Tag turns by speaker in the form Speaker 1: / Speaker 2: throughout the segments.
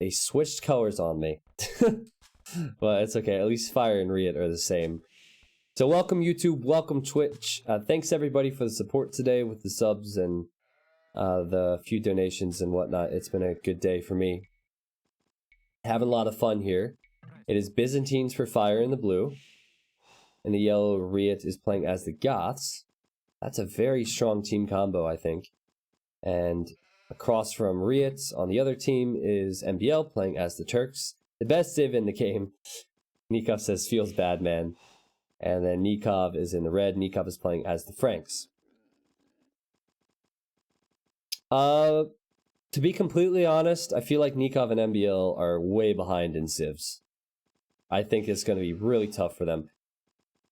Speaker 1: They switched colors on me. But it's okay. At least Fire and Riut are the same. So welcome YouTube, welcome Twitch. Thanks everybody for the support today with the subs and the few donations and whatnot. It's been a good day for me. Having a lot of fun here. It is Byzantines for Fire in the blue. And the yellow Riut is playing as the Goths. That's a very strong team combo, I think. And across from Riut on the other team is MBL playing as the Turks. The best civ in the game. Nicov says, feels bad, man. And then Nicov is in the red. Nicov is playing as the Franks. To be completely honest, I feel like Nicov and MBL are way behind in civs. I think it's going to be really tough for them.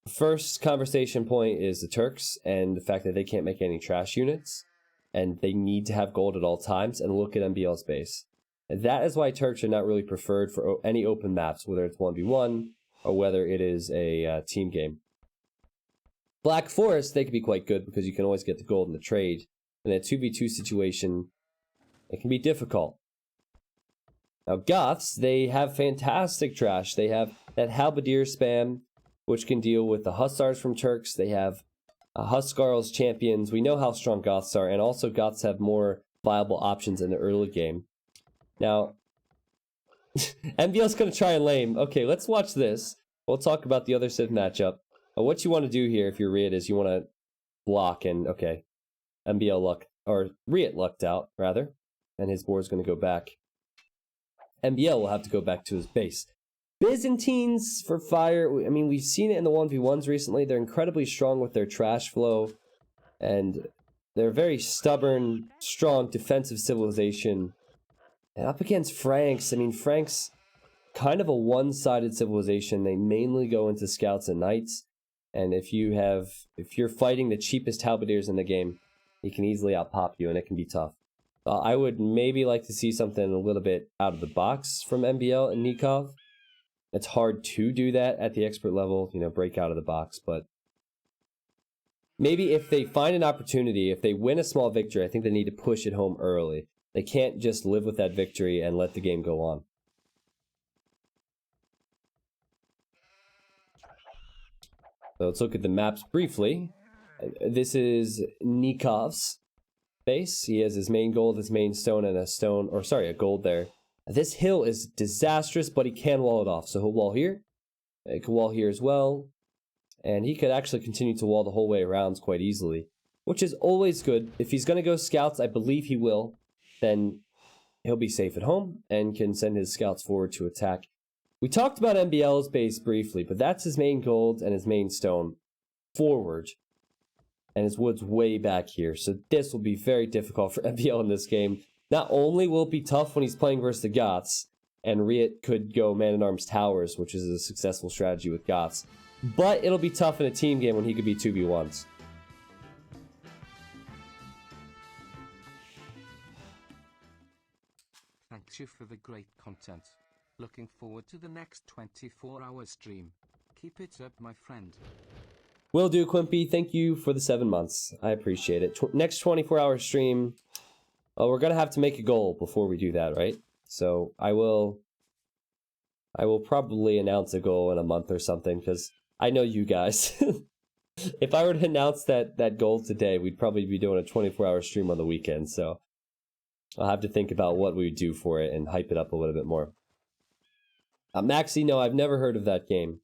Speaker 1: First conversation point is the Turks and the fact that they can't make any trash units. And they need to have gold at all times, and look at MBL's base. And that is why Turks are not really preferred for any open maps, whether it's 1v1 or whether it is a team game. Black Forest, they can be quite good because you can always get the gold in the trade. In a 2v2 situation, it can be difficult. Now Goths, they have fantastic trash. They have that Halberdier spam, which can deal with the Hussars from Turks. They have Huskarls champions. We know how strong Goths are, and also Goths have more viable options in the early game. Now, MBL's going to try and lame. Okay, let's watch this. We'll talk about the other Civ matchup. What you want to do here, if you're Riut, is you want to block, and okay, MBL luck, or Riut lucked out, rather, and his board's going to go back. MBL will have to go back to his base. Byzantines for Fire, I mean, we've seen it in the 1v1s recently. They're incredibly strong with their trash flow, and they're very stubborn, strong, defensive civilization. And up against Franks, I mean, Franks, kind of a one-sided civilization. They mainly go into scouts and knights, and if you're fighting the cheapest halberdiers in the game, he can easily outpop you, and it can be tough. I would maybe like to see something a little bit out of the box from MBL and Nicov. It's hard to do that at the expert level, you know, break out of the box, but maybe if they find an opportunity, if they win a small victory, I think they need to push it home early. They can't just live with that victory and let the game go on. So let's look at the maps briefly. This is Nikov's base. He has his main gold, his main stone, and a gold there. This hill is disastrous, but he can wall it off. So he'll wall here. He can wall here as well. And he could actually continue to wall the whole way around quite easily, which is always good. If he's going to go scouts, I believe he will, then he'll be safe at home and can send his scouts forward to attack. We talked about MBL's base briefly, but that's his main gold and his main stone forward. And his wood's way back here. So this will be very difficult for MBL in this game. Not only will it be tough when he's playing versus the Goths, and Riut could go man-at-arms towers, which is a successful strategy with Goths, but it'll be tough in a team game when he could be 2v1s.
Speaker 2: Thanks you for the great content. Looking forward to the next 24-hour stream. Keep it up, my friend.
Speaker 1: Will do, Quimpy. Thank you for the 7 months. I appreciate it. Next 24-hour stream... Well, we're going to have to make a goal before we do that, right? So I will probably announce a goal in a month or something, because I know you guys. If I were to announce that goal today, we'd probably be doing a 24-hour stream on the weekend, so I'll have to think about what we would do for it and hype it up a little bit more. Maxi, no, I've never heard of that game,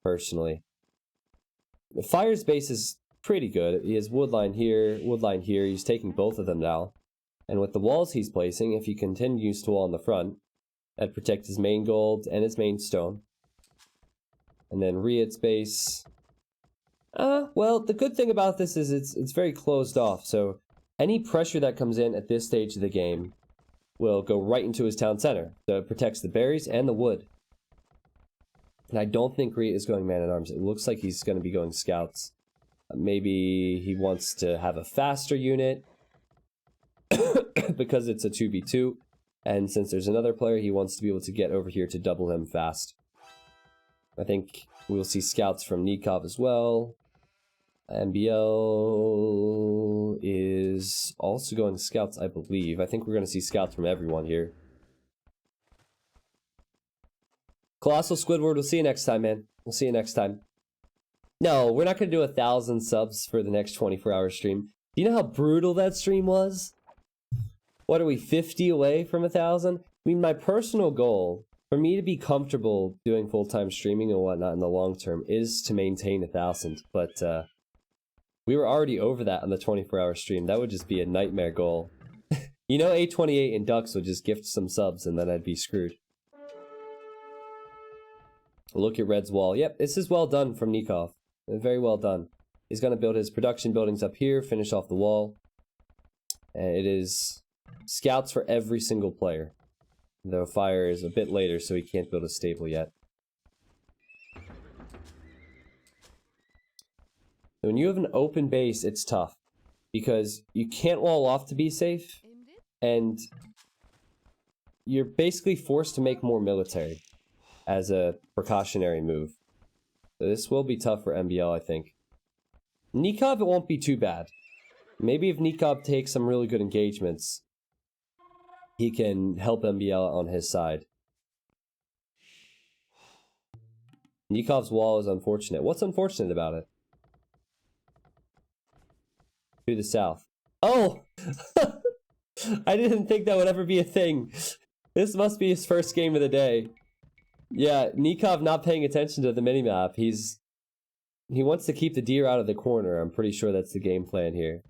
Speaker 1: personally. The Fire's base is pretty good. He has woodline here, woodline here. He's taking both of them now. And with the walls he's placing, if he continues to wall in the front, that protects his main gold and his main stone. And then Riut's base. Well, the good thing about this is it's very closed off, so any pressure that comes in at this stage of the game will go right into his town center. So it protects the berries and the wood. And I don't think Riut is going man-at-arms. It looks like he's going to be going scouts. Maybe he wants to have a faster unit because it's a 2v2. And since there's another player, he wants to be able to get over here to double him fast. I think we'll see scouts from Nicov as well. MBL is also going scouts, I believe. I think we're going to see scouts from everyone here. Colossal Squidward, we'll see you next time, man. We'll see you next time. No, we're not going to do 1,000 subs for the next 24-hour stream. Do you know how brutal that stream was? What are we, 50 away from 1,000? I mean, my personal goal, for me to be comfortable doing full-time streaming and whatnot in the long term, is to maintain 1,000. But we were already over that on the 24-hour stream. That would just be a nightmare goal. You know, A28 and Ducks would just gift some subs and then I'd be screwed. Look at Red's wall. Yep, this is well done from Nicov. Very well done. He's going to build his production buildings up here, finish off the wall. And it is scouts for every single player. Though fire is a bit later, so he can't build a stable yet. When you have an open base, it's tough. Because you can't wall off to be safe. And you're basically forced to make more military as a precautionary move. So this will be tough for MBL, I think. Nicov, it won't be too bad. Maybe if Nicov takes some really good engagements, he can help MBL on his side. Nikov's wall is unfortunate. What's unfortunate about it? To the south. Oh! I didn't think that would ever be a thing. This must be his first game of the day. Yeah, Nicov not paying attention to the minimap. He wants to keep the deer out of the corner. I'm pretty sure that's the game plan here.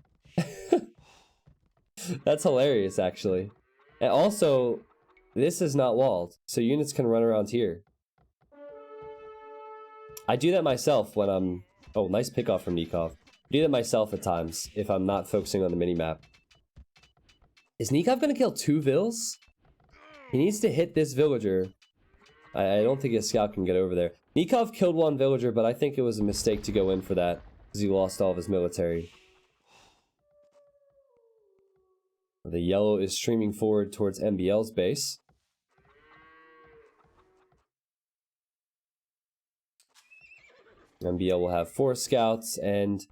Speaker 1: That's hilarious, actually. And also, this is not walled, so units can run around here. I do that myself when I'm... Oh, nice pickoff from Nicov. I do that myself at times if I'm not focusing on the minimap. Is Nicov gonna kill 2 vills? He needs to hit this villager. I don't think his scout can get over there. Nicov killed 1 villager, but I think it was a mistake to go in for that, because he lost all of his military. The yellow is streaming forward towards MBL's base. MBL will have 4 scouts, and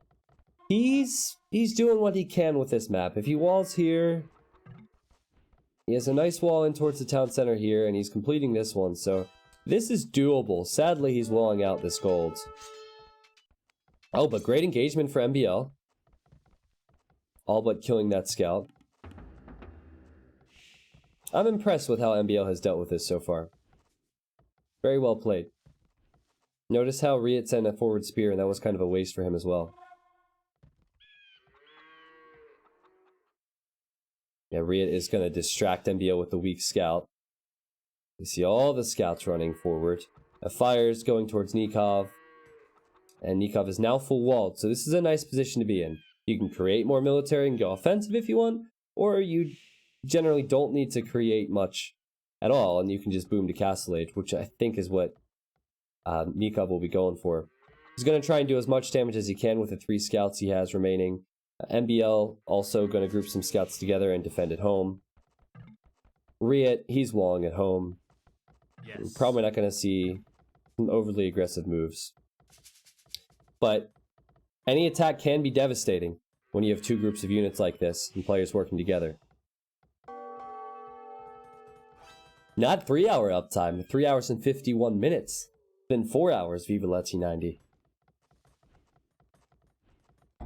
Speaker 1: he's doing what he can with this map. If he walls here, he has a nice wall in towards the town center here, and he's completing this one, so this is doable. Sadly, he's walling out this gold. Oh, but great engagement for MBL. All but killing that scout. I'm impressed with how MBL has dealt with this so far. Very well played. Notice how Riut sent a forward spear, and that was kind of a waste for him as well. Yeah, Riut is going to distract MBL with the weak scout. You see all the scouts running forward. A fire's going towards Nicov. And Nicov is now full walled, so this is a nice position to be in. You can create more military and go offensive if you want, or you generally don't need to create much at all, and you can just boom to Castle Age, which I think is what Nicov will be going for. He's going to try and do as much damage as he can with the 3 scouts he has remaining. MBL also going to group some scouts together and defend at home. Riut, he's walling at home. Yes. Probably not going to see some overly aggressive moves. But any attack can be devastating when you have 2 groups of units like this and players working together. Not 3-hour uptime, 3 hours and 51 minutes. Then 4 hours, Viva La T90.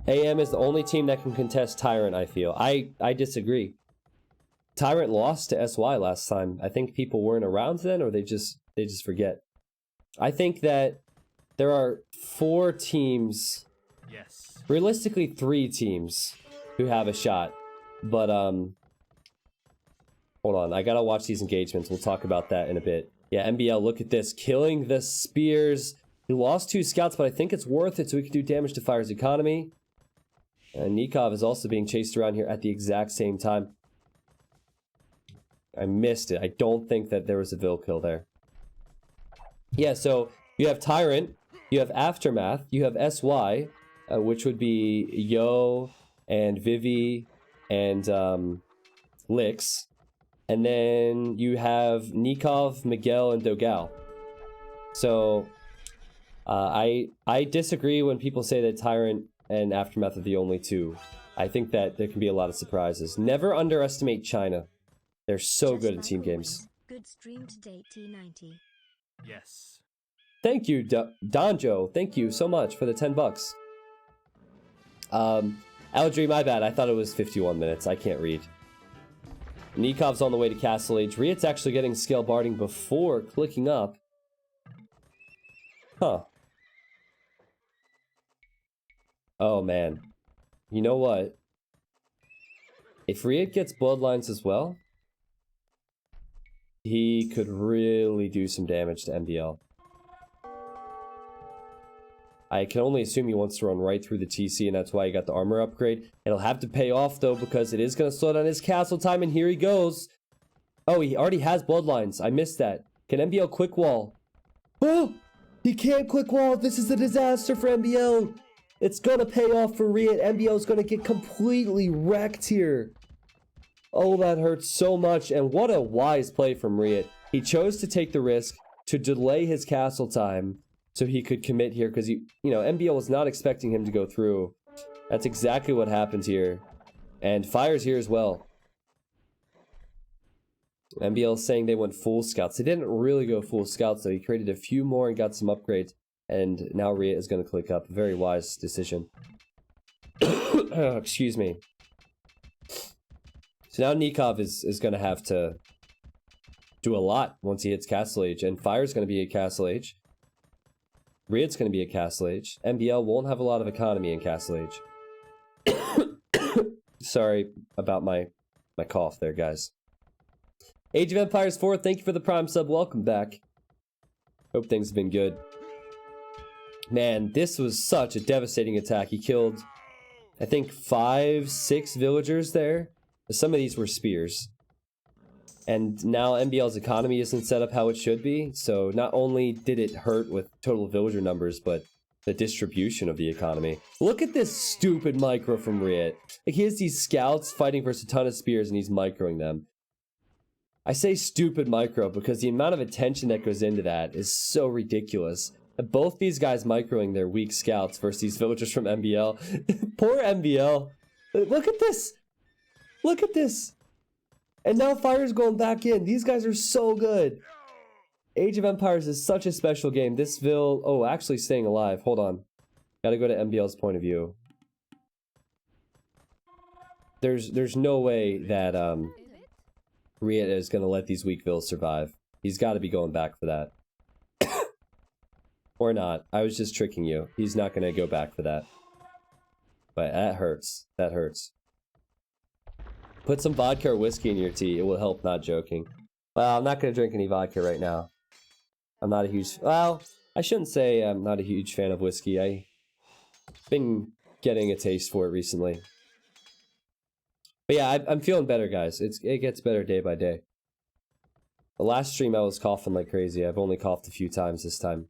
Speaker 1: AM is the only team that can contest Tyrant, I feel. I disagree. Tyrant lost to SY last time. I think people weren't around then, or they just forget. I think that there are 4 teams, yes, realistically 3 teams who have a shot. But hold on, I gotta watch these engagements. We'll talk about that in a bit. Yeah, MBL, look at this, killing the spears. He lost 2 scouts, but I think it's worth it so we can do damage to Fire's economy. And Nicov is also being chased around here at the exact same time. I missed it. I don't think that there was a Vil kill there. Yeah, so you have Tyrant, you have Aftermath, you have SY, which would be Yo and Vivi and Lix. And then you have Nicov, Miguel, and Dogal. So I disagree when people say that Tyrant and Aftermath are the only 2. I think that there can be a lot of surprises. Never underestimate China. They're so good in team games.
Speaker 3: Good stream to date, T90. Yes.
Speaker 1: Thank you, Donjo. Thank you so much for the 10 bucks. Aldry, my bad. I thought it was 51 minutes. I can't read. Nikov's on the way to Castle Age. Riot's actually getting scale barding before clicking up. Huh. Oh, man. You know what? If Riot gets Bloodlines as well, he could really do some damage to MBL. I can only assume he wants to run right through the TC, and that's why he got the armor upgrade. It'll have to pay off, though, because it is going to slow down his castle time, and here he goes. Oh, he already has Bloodlines. I missed that. Can MBL quick wall? Oh! He can't quick wall! This is a disaster for MBL! It's going to pay off for Riot. MBL is going to get completely wrecked here. Oh, that hurts so much, and what a wise play from Riot. He chose to take the risk to delay his castle time so he could commit here, because MBL was not expecting him to go through. That's exactly what happened here. And Fire's here as well. MBL saying they went full scouts. They didn't really go full scouts, though. He created a few more and got some upgrades. And now Riot is going to click up. Very wise decision. Excuse me. So now Nicov is going to have to do a lot once he hits Castle Age. And Fire's going to be at Castle Age. Riot's going to be at Castle Age. MBL won't have a lot of economy in Castle Age. Sorry about my cough there, guys. Age of Empires 4, thank you for the Prime sub. Welcome back. Hope things have been good. Man, this was such a devastating attack. He killed, I think, 5, 6 villagers there. Some of these were spears. And now MBL's economy isn't set up how it should be. So not only did it hurt with total villager numbers, but the distribution of the economy. Look at this stupid micro from Riot. Like, he has these scouts fighting versus a ton of spears and he's microing them. I say stupid micro because the amount of attention that goes into that is so ridiculous. Both these guys microing their weak scouts versus these villagers from MBL. Poor MBL. Look at this. Look at this. And now Fire's going back in. These guys are so good. Age of Empires is such a special game. This Vil... Oh, actually staying alive. Hold on. Gotta go to MBL's point of view. There's no way that Riot is going to let these weak Vils survive. He's got to be going back for that. Or not. I was just tricking you. He's not going to go back for that. But that hurts. That hurts. Put some vodka or whiskey in your tea. It will help, not joking. Well, I'm not going to drink any vodka right now. I'm not a huge... Well, I shouldn't say I'm not a huge fan of whiskey. I've been getting a taste for it recently. But yeah, I'm feeling better, guys. It gets better day by day. The last stream I was coughing like crazy. I've only coughed a few times this time.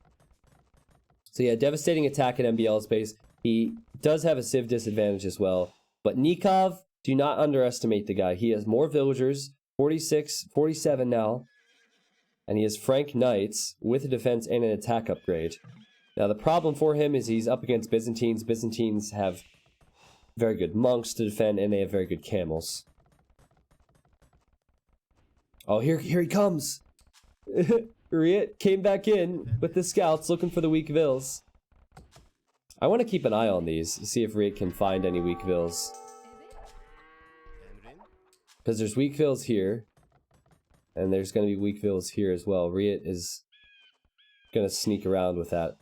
Speaker 1: So yeah, devastating attack at MBL's base. He does have a civ disadvantage as well. But Nicov, do not underestimate the guy. He has more villagers, 46, 47 now. And he has Frank Knights with a defense and an attack upgrade. Now the problem for him is he's up against Byzantines. Byzantines have very good monks to defend, and they have very good camels. Oh, here he comes! Riot came back in with the scouts looking for the weak Vils. I want to keep an eye on these, see if Riot can find any weak Vils. Because there's weak Vils here, and there's going to be weak Vils here as well. Riot is going to sneak around with that.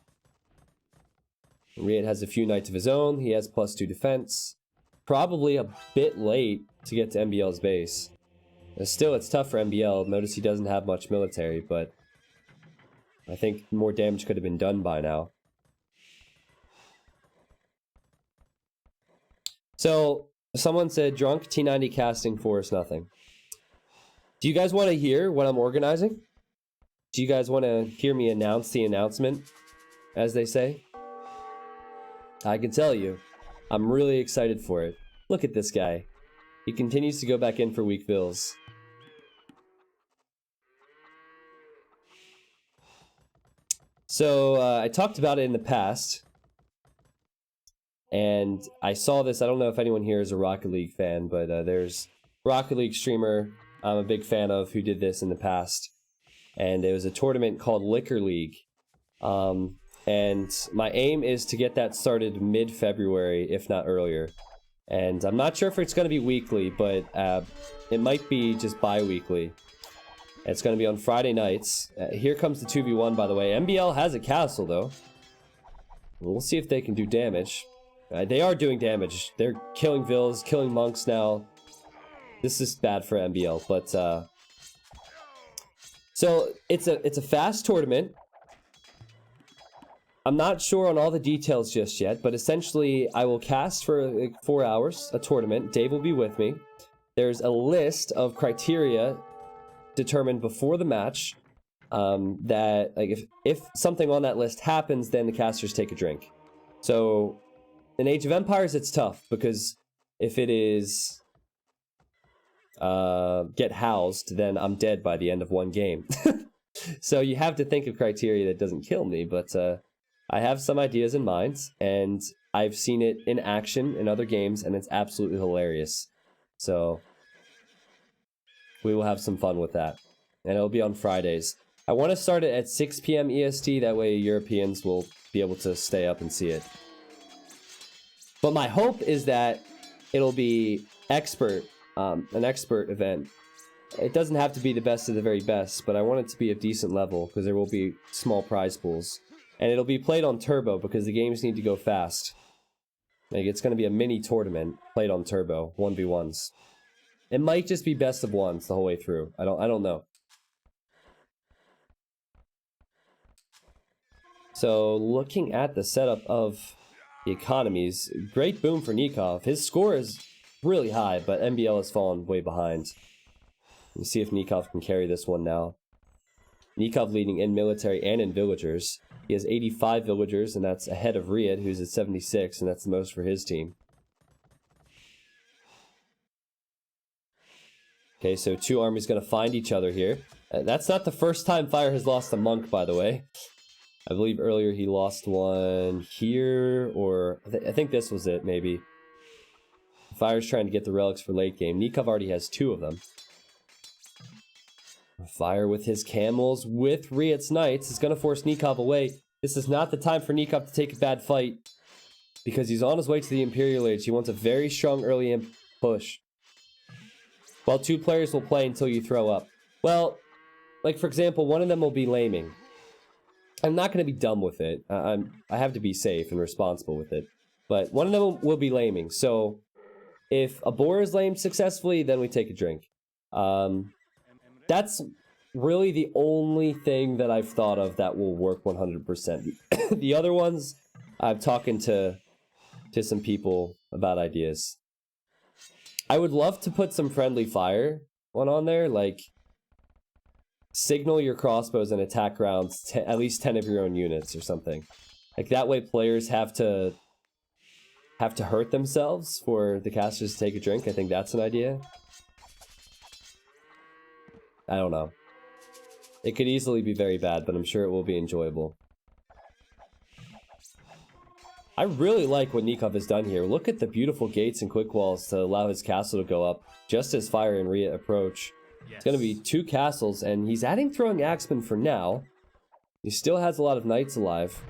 Speaker 1: Riot has a few knights of his own. He has +2 defense. Probably a bit late to get to MBL's base. Still, it's tough for MBL. Notice he doesn't have much military, but I think more damage could have been done by now. So, someone said, drunk T90 casting force nothing. Do you guys want to hear what I'm organizing? Do you guys want to hear me announce the announcement, as they say? I can tell you, I'm really excited for it. Look at this guy. He continues to go back in for weak Vils. So, I talked about it in the past. And I saw this, I don't know if anyone here is a Rocket League fan, but there's Rocket League streamer I'm a big fan of who did this in the past. and it was a tournament called Liquor League. And my aim is to get that started mid-February, if not earlier. And I'm not sure if it's going to be weekly, but it might be just bi-weekly. It's going to be on Friday nights. Here comes the 2v1, by the way. MBL has a castle, though. We'll see if they can do damage. They are doing damage. They're killing vills, killing monks now. This is bad for MBL, but... So, it's a fast tournament. I'm not sure on all the details just yet, but essentially, I will cast for like 4 hours, a tournament. Dave will be with me. There's a list of criteria determined before the match that, like, if something on that list happens, then the casters take a drink. So, in Age of Empires, it's tough, because if it is get housed, then I'm dead by the end of one game. So you have to think of criteria that doesn't kill me, but I have some ideas in mind, and I've seen it in action in other games, and it's absolutely hilarious. So we will have some fun with that, and it'll be on Fridays. I want to start it at 6 p.m. EST, that way Europeans will be able to stay up and see it. But my hope is that it'll be an expert event. It doesn't have to be the best of the very best, but I want it to be of decent level, because there will be small prize pools. And it'll be played on turbo, because the games need to go fast. Like, it's going to be a mini tournament played on turbo, 1v1s. It might just be best of ones the whole way through. I don't know. So, looking at the setup of the economies, great boom for Nicov. His score is really high, but MBL has fallen way behind. Let's see if Nicov can carry this one now. Nicov leading in military and in villagers. He has 85 villagers, and that's ahead of Riut, who's at 76, and that's the most for his team. Okay, so two armies going to find each other here. That's not the first time Fire has lost a monk, by the way. I believe earlier he lost one here, or I think this was it, maybe. Fire's trying to get the relics for late game. Nicov already has 2 of them. Fire with his camels, with Riot's knights, is going to force Nicov away. This is not the time for Nicov to take a bad fight, because he's on his way to the Imperial Age. He wants a very strong early imp push. While 2 players will play until you throw up. Well, like for example, one of them will be laming. I'm not going to be dumb with it. I have to be safe and responsible with it. But one of them will be laming. So if a boar is lamed successfully, then we take a drink. That's really the only thing that I've thought of that will work 100%. The other ones, I'm talking to some people about ideas. I would love to put some friendly fire one on there, like signal your crossbows and attack rounds at least 10 of your own units or something. Like that way players have to hurt themselves for the casters to take a drink. I think that's an idea. I don't know. It could easily be very bad, but I'm sure it will be enjoyable. I really like what Nicov has done here. Look at the beautiful gates and quick walls to allow his castle to go up just as Fire and Riut approach. Yes. It's going to be 2 castles, and he's adding throwing axemen for now. He still has a lot of knights alive.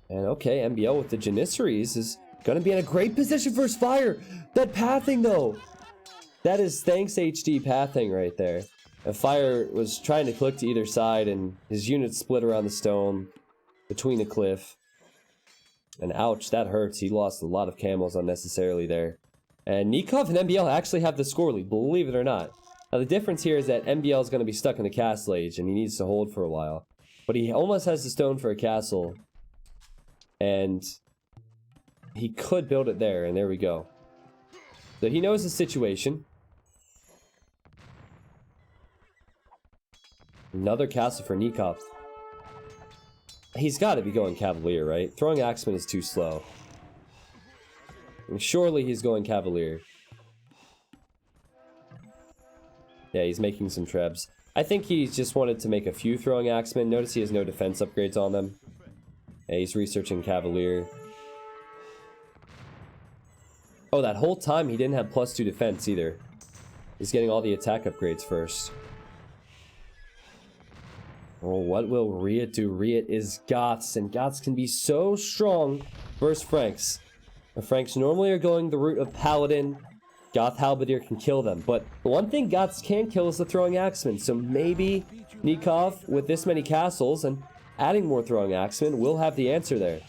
Speaker 1: And okay, MBL with the Janissaries is going to be in a great position for his Fire. That pathing, though. That is thanks HD pathing right there. Fire was trying to click to either side, and his units split around the stone between the cliff. And ouch, that hurts. He lost a lot of camels unnecessarily there. And Nicov and MBL actually have the score lead, believe it or not. Now the difference here is that MBL is going to be stuck in a castle age, and he needs to hold for a while. But he almost has the stone for a castle. And he could build it there, and there we go. So he knows the situation. Another castle for Nicov. He's got to be going Cavalier, right? Throwing Axeman is too slow. I mean, surely he's going Cavalier. Yeah, he's making some trebs. I think he just wanted to make a few throwing Axemen. Notice he has no defense upgrades on them. Yeah, he's researching Cavalier. Oh, that whole time he didn't have +2 defense either. He's getting all the attack upgrades first. Oh, what will Riut do? Riut is Goths, and Goths can be so strong versus Franks. The Franks normally are going the route of Paladin. Goth Halberdier can kill them, but the one thing Goths can't kill is the Throwing Axeman, so maybe Nicov, with this many castles and adding more Throwing Axemen, will have the answer there.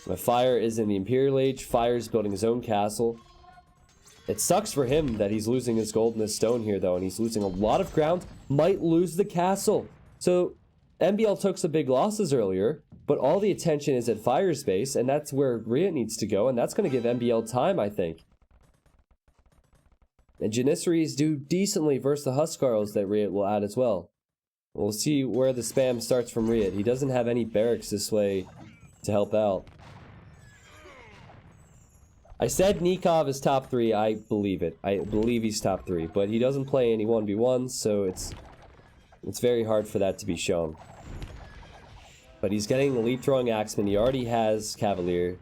Speaker 1: If Fire is in the Imperial Age, Fire's building his own castle. It sucks for him that he's losing his gold and his stone here, though, and he's losing a lot of ground. Might lose the castle. So, MBL took some big losses earlier, but all the attention is at Fire's base, and that's where Riut needs to go, and that's going to give MBL time, I think. And Janissaries do decently versus the Huskarls that Riut will add as well. We'll see where the spam starts from Riut. He doesn't have any barracks this way to help out. I said Nicov is top 3. I believe it. I believe he's top 3, but he doesn't play any 1v1s, so it's very hard for that to be shown. But he's getting Elite Throwing Axeman. He already has Cavalier.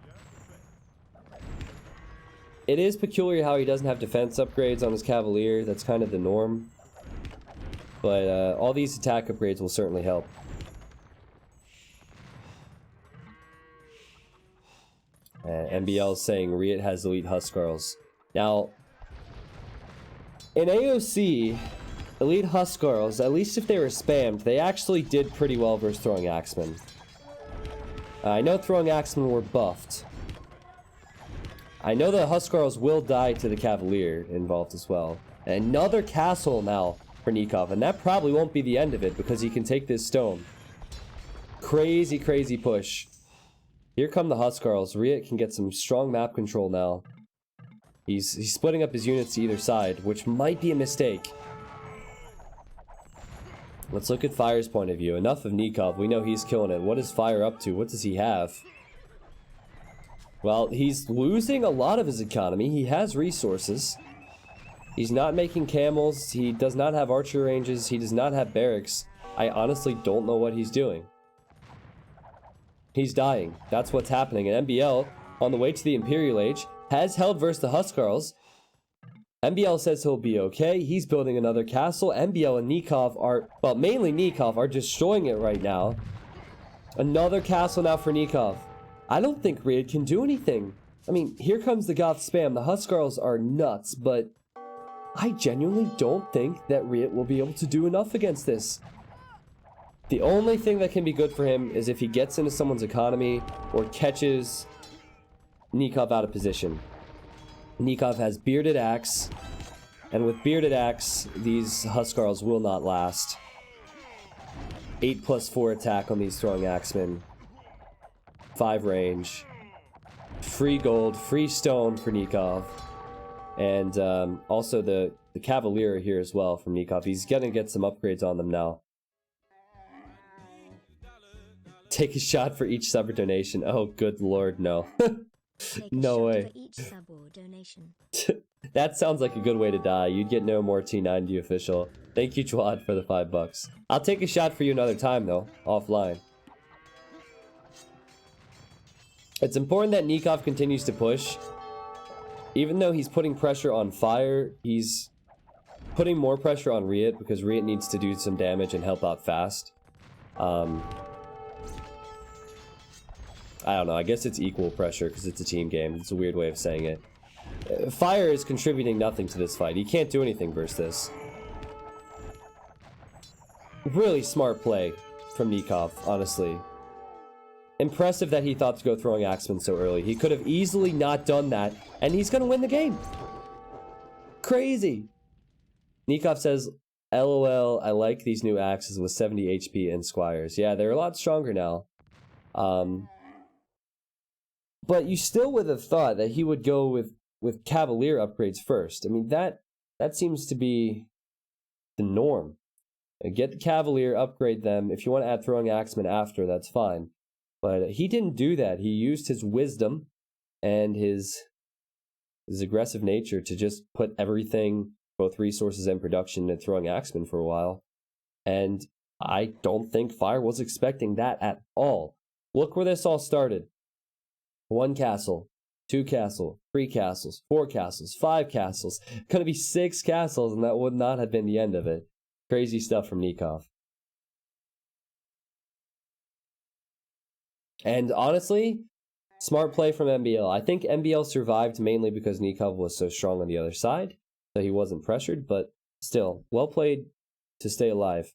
Speaker 1: It is peculiar how he doesn't have defense upgrades on his Cavalier. That's kind of the norm. But all these attack upgrades will certainly help. MBL is saying Riut has Elite Huskarls. Now, in AOC, Elite Huskarls, at least if they were spammed, they actually did pretty well versus Throwing Axemen. I know Throwing Axemen were buffed. I know the Huskarls will die to the Cavalier involved as well. Another castle now for Nicov, and that probably won't be the end of it because he can take this stone. Crazy, crazy push. Here come the Huskarls. Riut can get some strong map control now. He's splitting up his units to either side, which might be a mistake. Let's look at Fire's point of view. Enough of Nicov. We know he's killing it. What is Fire up to? What does he have? Well, he's losing a lot of his economy. He has resources. He's not making camels. He does not have archer ranges. He does not have barracks. I honestly don't know what he's doing. He's dying. That's what's happening. And MBL, on the way to the Imperial Age, has held versus the Huskarls. MBL says he'll be okay. He's building another castle. MBL and Nicov are, well, mainly Nicov, are destroying it right now. Another castle now for Nicov. I don't think Riut can do anything. I mean, here comes the Goth spam. The Huskarls are nuts, but I genuinely don't think that Riut will be able to do enough against this. The only thing that can be good for him is if he gets into someone's economy or catches Nicov out of position. Nicov has Bearded Axe, and with Bearded Axe, these Huskarls will not last. 8+4 attack on these Throwing Axemen. 5 range. Free gold, free stone for Nicov. And also the Cavalier here as well from Nicov. He's gonna get some upgrades on them now. Take a shot for each sub or donation. Oh, good lord, no. No way.
Speaker 3: For each sub or donation.
Speaker 1: That sounds like a good way to die. You'd get no more T90 official. Thank you, Jwad, for the $5. I'll take a shot for you another time, though, offline. It's important that Nicov continues to push. Even though he's putting pressure on Fire, he's putting more pressure on Riut because Riut needs to do some damage and help out fast. I don't know, I guess it's equal pressure because it's a team game. It's a weird way of saying it. Fire is contributing nothing to this fight. He can't do anything versus this. Really smart play from Nicov, honestly. Impressive that he thought to go Throwing Axeman so early. He could have easily not done that, and he's gonna win the game. Crazy. Nicov says, LOL, I like these new axes with 70 HP and squires. Yeah, they're a lot stronger now. But you still would have thought that he would go with Cavalier upgrades first. I mean, that seems to be the norm. Get the Cavalier, upgrade them. If you want to add Throwing Axeman after, that's fine. But he didn't do that. He used his wisdom and his aggressive nature to just put everything, both resources and production, into Throwing Axeman for a while. And I don't think Fire was expecting that at all. Look where this all started. 1 castle, 2 castle, 3 castles, 4 castles, 5 castles. Gonna be 6 castles, and that would not have been the end of it. Crazy stuff from Nicov. And honestly, smart play from MBL. I think MBL survived mainly because Nicov was so strong on the other side, so he wasn't pressured, but still, well played to stay alive.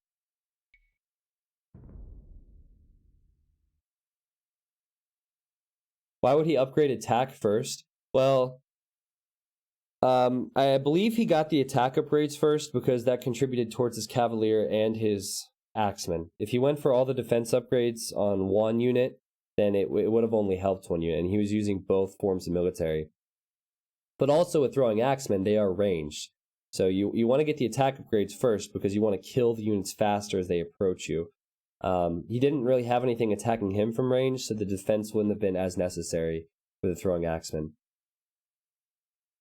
Speaker 1: Why would he upgrade attack first? Well, I believe he got the attack upgrades first because that contributed towards his Cavalier and his Axeman. If he went for all the defense upgrades on one unit, then it would have only helped one unit, and he was using both forms of military. But also with throwing Axemen, they are ranged. So you want to get the attack upgrades first because you want to kill the units faster as they approach you. He didn't really have anything attacking him from range, so the defense wouldn't have been as necessary for the throwing Axemen.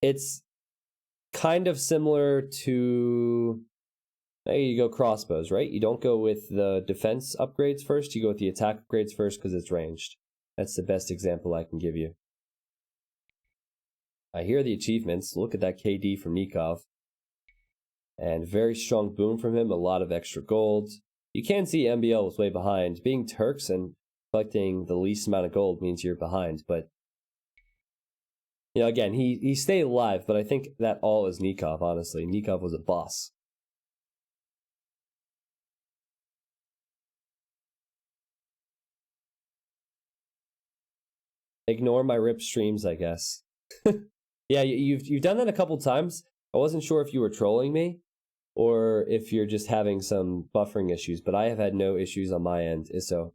Speaker 1: It's kind of similar to, there you go, crossbows, right? You don't go with the defense upgrades first, you go with the attack upgrades first because it's ranged. That's the best example I can give you. Here are the achievements. Look at that KD from Nicov. And very strong boom from him, a lot of extra gold. You can see MBL was way behind. Being Turks and collecting the least amount of gold means you're behind, but you know, again, he stayed alive, but I think that all is Nicov, honestly. Nicov was a boss. Ignore my rip streams, I guess. Yeah, you've done that a couple times. I wasn't sure if you were trolling me or if you're just having some buffering issues, but I have had no issues on my end, so